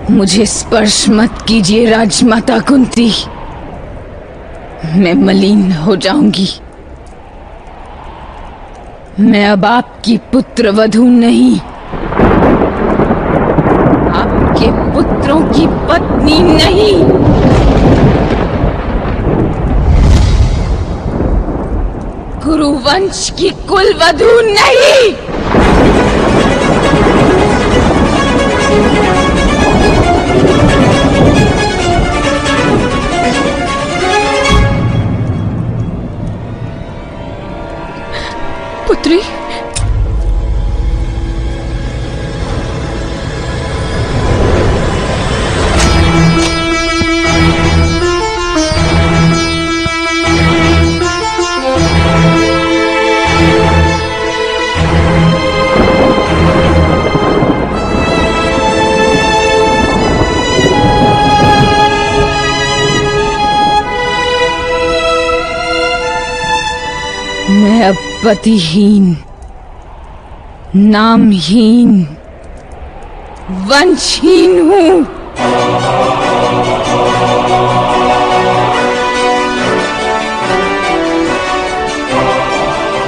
मुझे स्पर्श मत कीजिए राजमाता कुंती, मैं मलिन हो जाऊंगी। मैं अब आपकी पुत्र वधू नहीं, आपके पुत्रों की पत्नी नहीं। कुरुवंश की कुलवधू नहीं। पुत्री, मैं अब पतिहीन, नामहीन, वंशहीन हूं।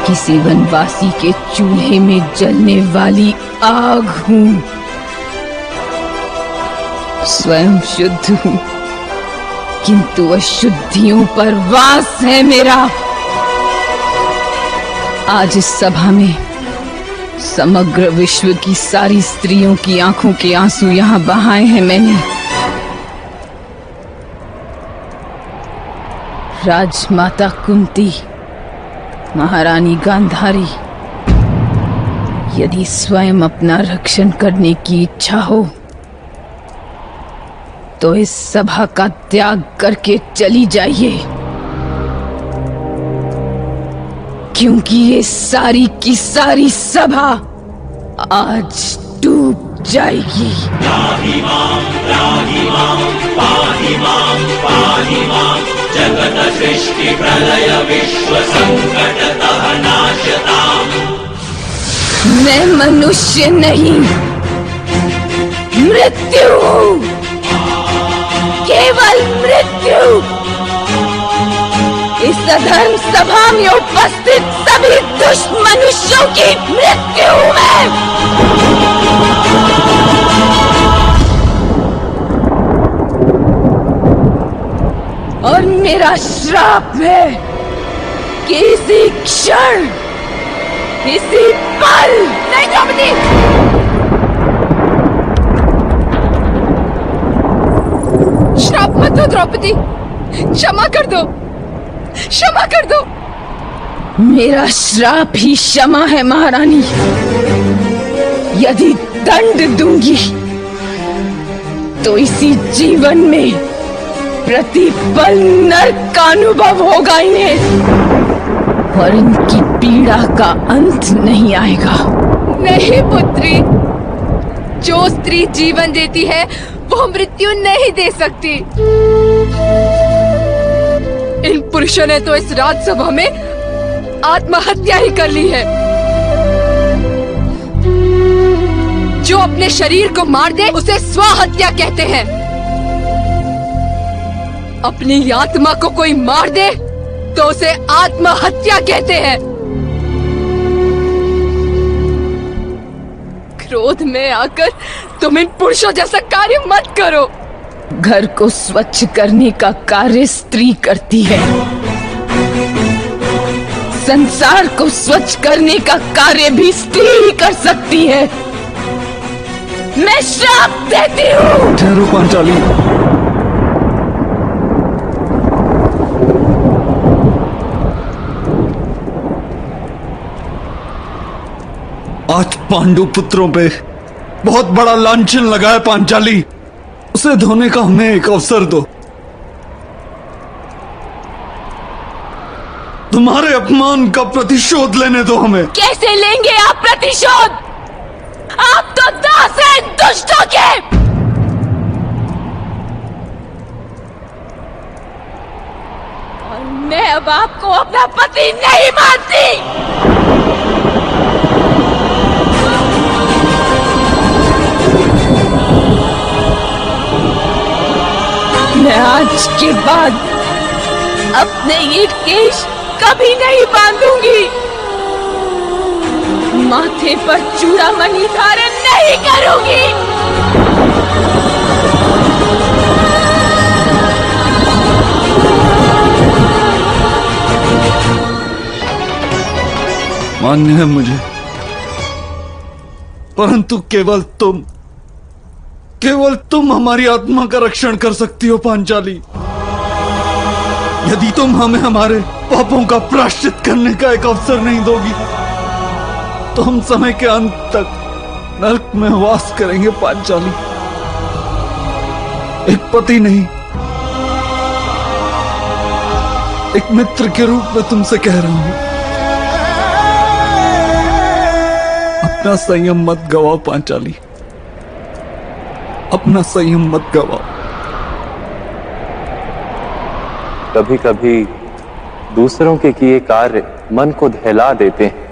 किसी वनवासी के चूल्हे में जलने वाली आग हूं। स्वयं शुद्ध हूं, किंतु अशुद्धियों पर वास है मेरा। आज इस सभा में समग्र विश्व की सारी स्त्रियों की आंखों के आंसू यहां बहाए हैं मैंने। राजमाता कुंती, महारानी गांधारी, यदि स्वयं अपना रक्षण करने की इच्छा हो तो इस सभा का त्याग करके चली जाइए, क्योंकि ये सारी की सारी सभा आज डूब जाएगी। पाहि मां, पाहि मां, जगत सृष्टि प्रलय विश्व संकटतः नाशताम्। मैं मनुष्य नहीं, मृत्यु हूं, केवल मृत्यु। इस अधर्म सभा में उपस्थित सभी दुष्ट मनुष्यों की मृत्यु है। और मेरा श्राप है कि इसी क्षण, इसी पल। नहीं द्रौपदी, श्राप मत दो द्रौपदी, क्षमा कर दो, क्षमा कर दो। मेरा श्राप ही क्षमा है महारानी। यदि दंड दूंगी तो इसी जीवन में प्रतिपल नरक का अनुभव होगा इन्हें, और इनकी पीड़ा का अंत नहीं आएगा। नहीं पुत्री, जो स्त्री जीवन देती है वो मृत्यु नहीं दे सकती। इन पुरुषों ने तो इस राजसभा में आत्महत्या ही कर ली है। जो अपने शरीर को मार दे उसे स्वहत्या कहते हैं। अपनी आत्मा को कोई मार दे तो उसे आत्महत्या कहते हैं। क्रोध में आकर तुम इन पुरुषों जैसा कार्य मत करो। घर को स्वच्छ करने का कार्य स्त्री करती है, संसार को स्वच्छ करने का कार्य भी स्त्री ही कर सकती है। मैं श्राप देती हूँ। ठहरो पांचाली, आज पांडु पुत्रों पे बहुत बड़ा लांछन लगा है पांचाली, उसे धोने का हमें एक अवसर दो। तुम्हारे अपमान का प्रतिशोध लेने दो हमें। कैसे लेंगे आप प्रतिशोध? आप तो दास हैं दुष्टों के। और मैं अब आपको अपना पति नहीं मानती। आज के बाद अपने ये केश कभी नहीं बांधूंगी, माथे पर चूड़ामणि धारण नहीं करूंगी। मान्य है मुझे, परंतु केवल तुम हमारी आत्मा का रक्षण कर सकती हो पांचाली। यदि तुम हमें हमारे पापों का प्रायश्चित करने का एक अवसर नहीं दोगी तो हम समय के अंत तक नरक में वास करेंगे पांचाली। एक पति नहीं, एक मित्र के रूप में तुमसे कह रहा हूं, अपना संयम मत गवाओ पांचाली, अपना संयम मत गवाओ। कभी कभी दूसरों के किए कार्य मन को दहला देते हैं,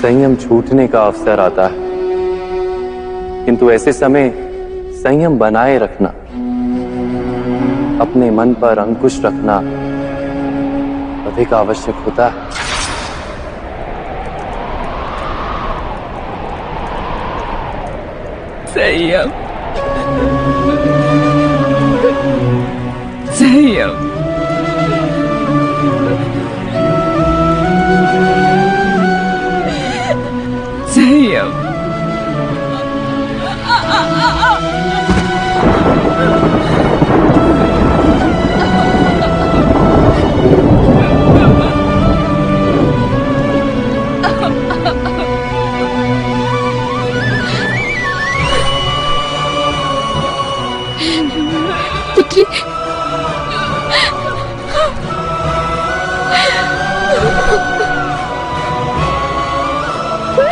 संयम छूटने का अवसर आता है, किंतु ऐसे समय संयम बनाए रखना, अपने मन पर अंकुश रखना अधिक आवश्यक होता है। संयम, संयम। संयम। पुत्री,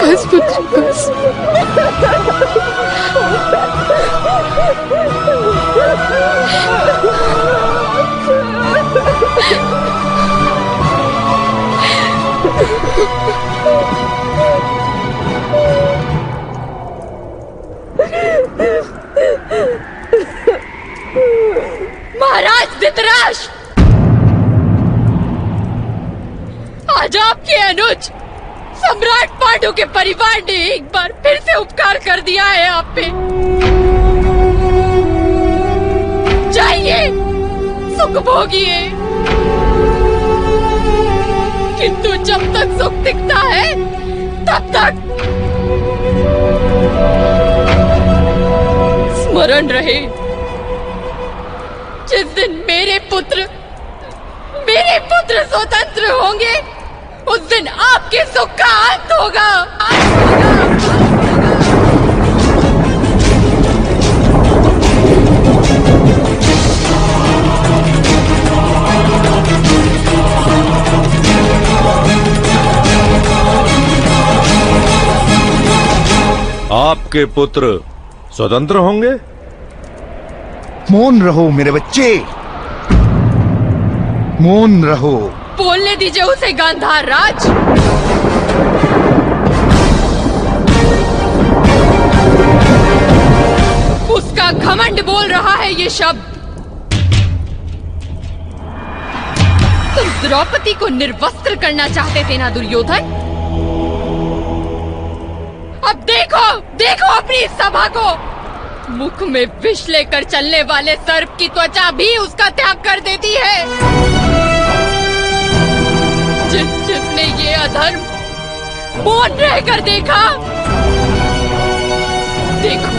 बस पुत्री बस। महाराज धृतराष्ट्र, आज आपके अनुज सम्राट पांडु के परिवार ने एक बार फिर से उपकार कर दिया है आप पे। जाइए, सुख भोगिए, किंतु जब तक सुख दिखता है तब तक स्मरण रहे, जिस दिन मेरे पुत्र स्वतंत्र होंगे उस दिन आपके सुख का अंत होगा। आपके पुत्र स्वतंत्र होंगे? मौन रहो मेरे बच्चे, मौन रहो। बोलने दीजिए उसे गांधार राज। उसका घमंड बोल रहा है ये शब्द। तुम द्रौपदी को निर्वस्त्र करना चाहते थे ना दुर्योधन? अब देखो अपनी सभा को। मुख में विष लेकर चलने वाले सर्प की त्वचा भी उसका त्याग कर देती है। जिसने ये अधर्म मौन रहकर देखा, देखो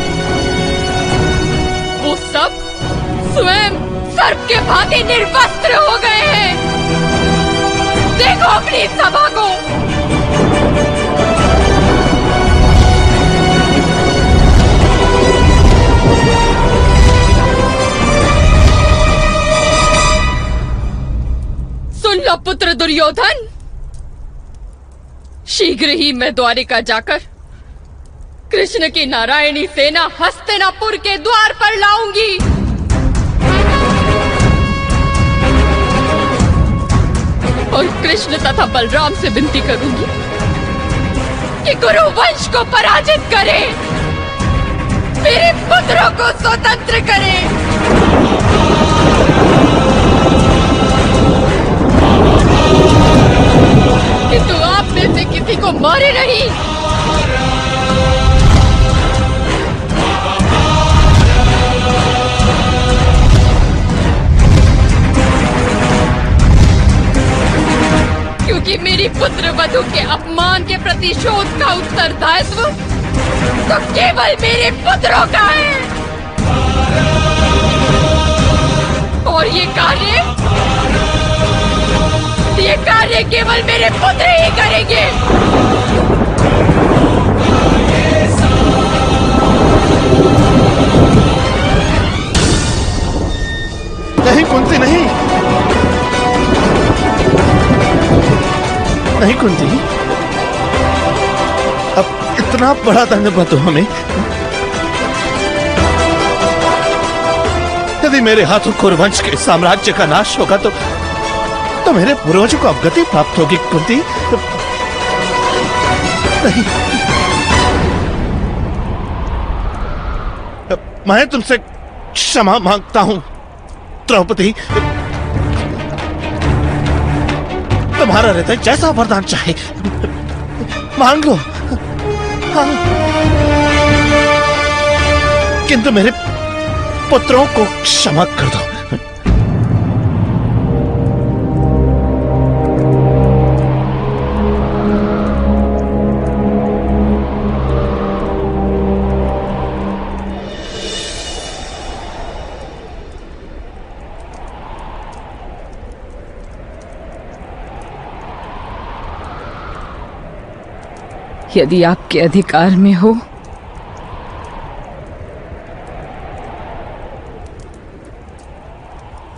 वो सब स्वयं सर्प के भांति निर्वस्त्र हो गए हैं। देखो अपनी सभा को। सुन लो पुत्र दुर्योधन, शीघ्र ही मैं द्वारिका जाकर कृष्ण की नारायणी सेना हस्तिनापुर के द्वार पर लाऊंगी। और कृष्ण तथा बलराम से विनती करूंगी कि गुरु वंश को पराजित करे, मेरे पुत्रों को स्वतंत्र करे। को मारे नहीं। क्योंकि मेरी पुत्र वधू के अपमान के प्रतिशोध का उत्तरदायित्व तो केवल मेरे पुत्रों का है। और ये कार्य केवल मेरे पुत्र ही करेंगे। नहीं कुंती, नहीं नहीं कुंती, अब इतना बड़ा दंड मत दो हमें। यदि मेरे हाथों कुरुवंश के साम्राज्य का नाश होगा तो मेरे पूर्वजों को अवगति प्राप्त होगी कुंती। नहीं, मैं तुमसे क्षमा मांगता हूं द्रौपदी। तुम्हारा हृदय जैसा वरदान चाहे मांग लो। हाँ। किंतु मेरे पुत्रों को क्षमा कर दो। यदि आपके अधिकार में हो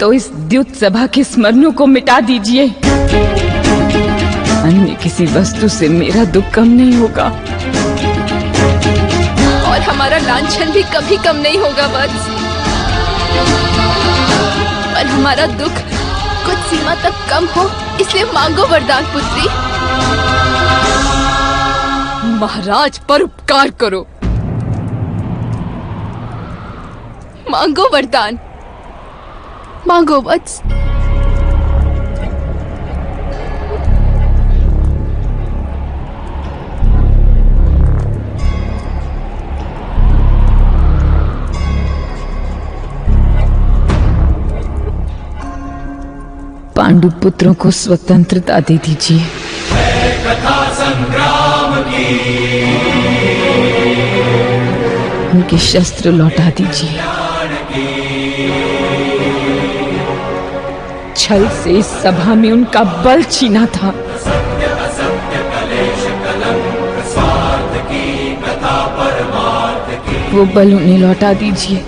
तो इस द्युत सभा के स्मरणों को मिटा दीजिए। अन्य किसी वस्तु से मेरा दुख कम नहीं होगा और हमारा लांछन भी कभी कम नहीं होगा वत्स। पर हमारा दुख कुछ सीमा तक कम हो, इसलिए मांगो वरदान पुत्री। महाराज पर उपकार करो, मांगो वरदान, मांगो वत्स। पांडु पुत्रों को स्वतंत्रता दे दीजिए। कथा संग्राम की उनके शस्त्र लौटा दीजिए। छल से इस सभा में उनका बल छीना था। सत्य असत्य कलेश कलंक स्वार्थ की कथा परमार्थ की वो बल उन्हें लौटा दीजिए।